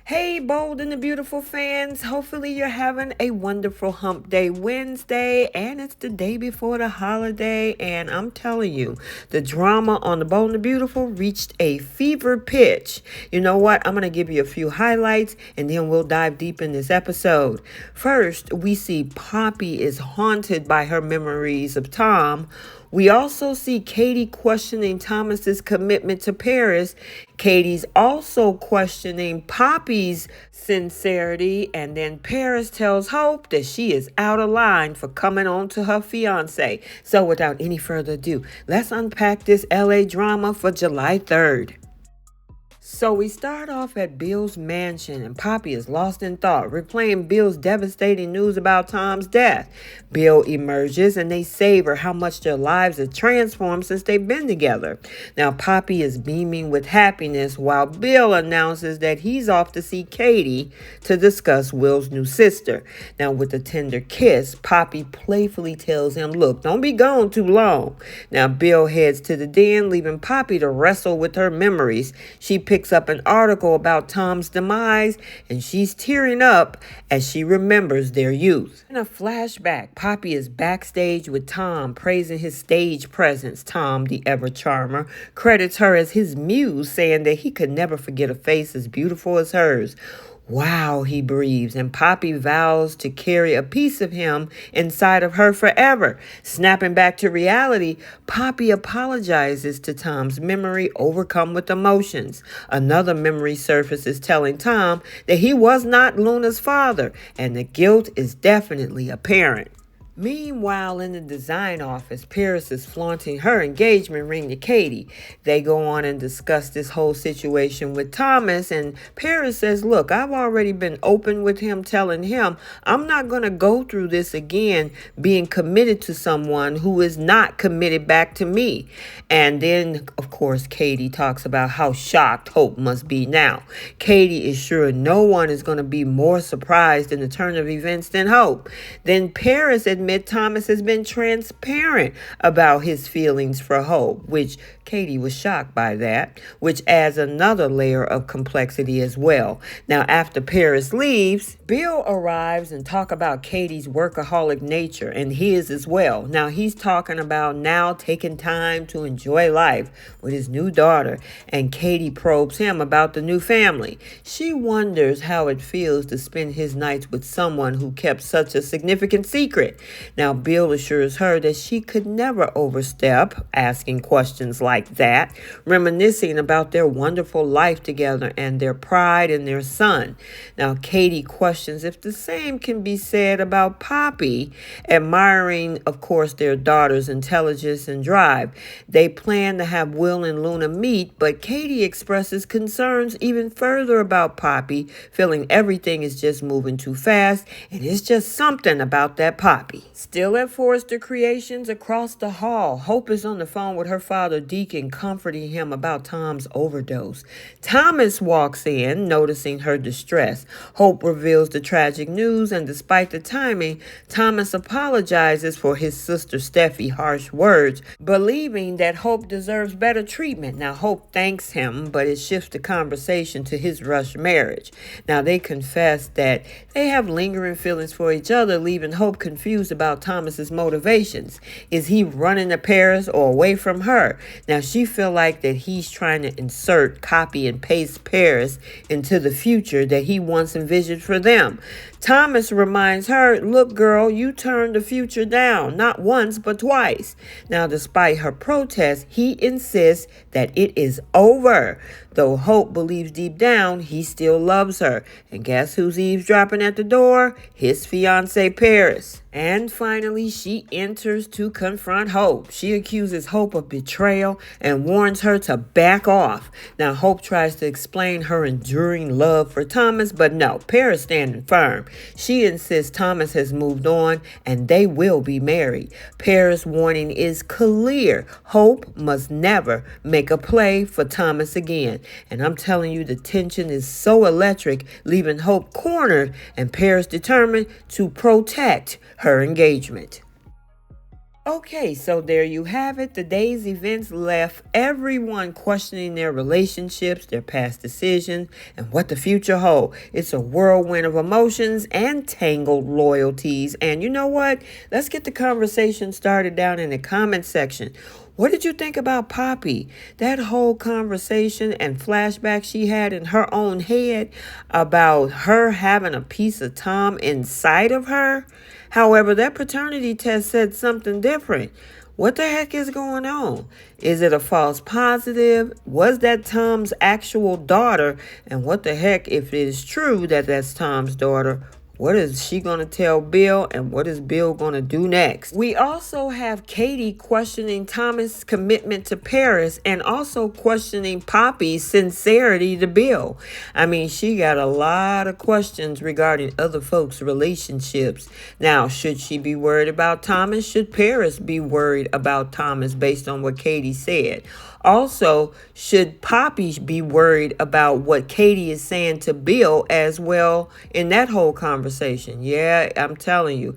Hey, bold and the beautiful fans. Hopefully, you're having a wonderful Hump Day Wednesday, and it's the day before the holiday. And I'm telling you, the drama on the Bold and the Beautiful reached a fever pitch. You know what? I'm going to give you a few highlights, and then we'll dive deep in this episode. First, we see Poppy is haunted by her memories of Tom. We also see Katie questioning Thomas's commitment to Paris. Katie's also questioning Poppy's sincerity, and then Paris tells Hope that she is out of line for coming on to her fiance. So without any further ado, let's unpack this LA drama for July 3rd. So we start off at Bill's mansion, and Poppy is lost in thought, replaying Bill's devastating news about Tom's death. Bill emerges, and they savor how much their lives have transformed since they've been together. Now Poppy is beaming with happiness, while Bill announces that he's off to see Katie to discuss Will's new sister. Now with a tender kiss, Poppy playfully tells him, "Look, don't be gone too long." Now Bill heads to the den, leaving Poppy to wrestle with her memories. She picks up an article about Tom's demise, and she's tearing up as she remembers their youth. In a flashback, Poppy is backstage with Tom, praising his stage presence. Tom, the ever-charmer, credits her as his muse, saying that he could never forget a face as beautiful as hers. "Wow," he breathes, and Poppy vows to carry a piece of him inside of her forever. Snapping back to reality, Poppy apologizes to Tom's memory, overcome with emotions. Another memory surfaces, telling Tom that he was not Luna's father, and the guilt is definitely apparent. Meanwhile, in the design office, Paris is flaunting her engagement ring to Katie. They go on and discuss this whole situation with Thomas, and Paris says, "Look, I've already been open with him, telling him I'm not going to go through this again, being committed to someone who is not committed back to me." And then, of course, Katie talks about how shocked Hope must be now. Katie is sure no one is going to be more surprised in the turn of events than Hope. Then Paris admits Thomas has been transparent about his feelings for Hope, which Katie was shocked by that, which adds another layer of complexity as well. Now, after Paris leaves, Bill arrives and talk about Katie's workaholic nature and his as well. Now, he's talking about now taking time to enjoy life with his new daughter, and Katie probes him about the new family. She wonders how it feels to spend his nights with someone who kept such a significant secret. Now, Bill assures her that she could never overstep asking questions like that, reminiscing about their wonderful life together and their pride in their son. Now, Katie questions if the same can be said about Poppy, admiring, of course, their daughter's intelligence and drive. They plan to have Will and Luna meet, but Katie expresses concerns even further about Poppy, feeling everything is just moving too fast, and it's just something about that Poppy. Still at Forrester Creations, across the hall, Hope is on the phone with her father, Deacon, comforting him about Tom's overdose. Thomas walks in, noticing her distress. Hope reveals the tragic news, and despite the timing, Thomas apologizes for his sister Steffi's harsh words, believing that Hope deserves better treatment. Now, Hope thanks him, but it shifts the conversation to his rushed marriage. Now, they confess that they have lingering feelings for each other, leaving Hope confused about Thomas's motivations. Is he running to Paris or away from her? Now, she feel like that he's trying to insert, copy, and paste Paris into the future that he once envisioned for them. Thomas reminds her, "Look, girl, you turned the future down, not once, but twice." Now, despite her protest, he insists that it is over. Though Hope believes deep down he still loves her. And guess who's eavesdropping at the door? His fiancée, Paris. And finally, she enters to confront Hope. She accuses Hope of betrayal and warns her to back off. Now, Hope tries to explain her enduring love for Thomas, but no, Paris standing firm. She insists Thomas has moved on and they will be married. Paris' warning is clear. Hope must never make a play for Thomas again. And I'm telling you, the tension is so electric, leaving Hope cornered and Paris determined to protect her engagement. Okay, so there you have it. The day's events left everyone questioning their relationships, their past decisions, and what the future holds. It's a whirlwind of emotions and tangled loyalties. And you know what? Let's get the conversation started down in the comment section. What did you think about Poppy? That whole conversation and flashback she had in her own head about her having a piece of Tom inside of her? However, that paternity test said something different. What the heck is going on? Is it a false positive? Was that Tom's actual daughter? And what the heck if it is true that that's Tom's daughter? What is she going to tell Bill, and what is Bill going to do next? We also have Katie questioning Thomas' commitment to Paris and also questioning Poppy's sincerity to Bill. I mean, she got a lot of questions regarding other folks' relationships. Now, should she be worried about Thomas? Should Paris be worried about Thomas based on what Katie said? Also, should Poppy be worried about what Katie is saying to Bill as well in that whole conversation? Yeah, I'm telling you.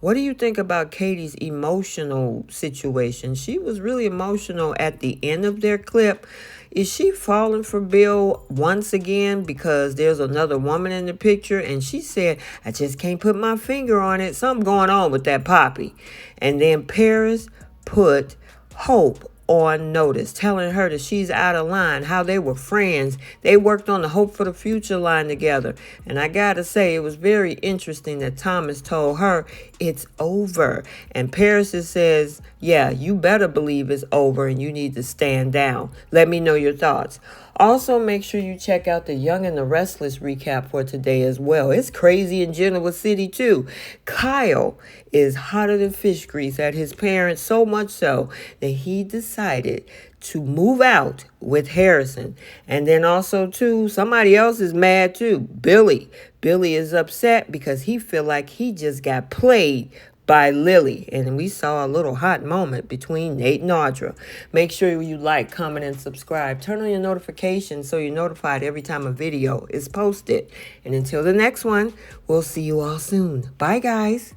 What do you think about Katie's emotional situation? She was really emotional at the end of their clip. Is she falling for Bill once again because there's another woman in the picture? And she said, I just can't put my finger on it. Something going on with that Poppy. And then Paris put Hope on notice, telling her that she's out of line, how they were friends. They worked on the Hope for the Future line together. And I gotta say, it was very interesting that Thomas told her it's over. And Paris says, yeah, you better believe it's over and you need to stand down. Let me know your thoughts. Also, make sure you check out the Young and the Restless recap for today as well. It's crazy in Genoa City, too. Kyle is hotter than fish grease at his parents, so much so that he decided to move out with Harrison. And then also, too, somebody else is mad, too. Billy. Billy is upset because he feel like he just got played by Lily. And we saw a little hot moment between Nate and Audra. Make sure you like, comment, and subscribe. Turn on your notifications so you're notified every time a video is posted. And until the next one, we'll see you all soon. Bye, guys.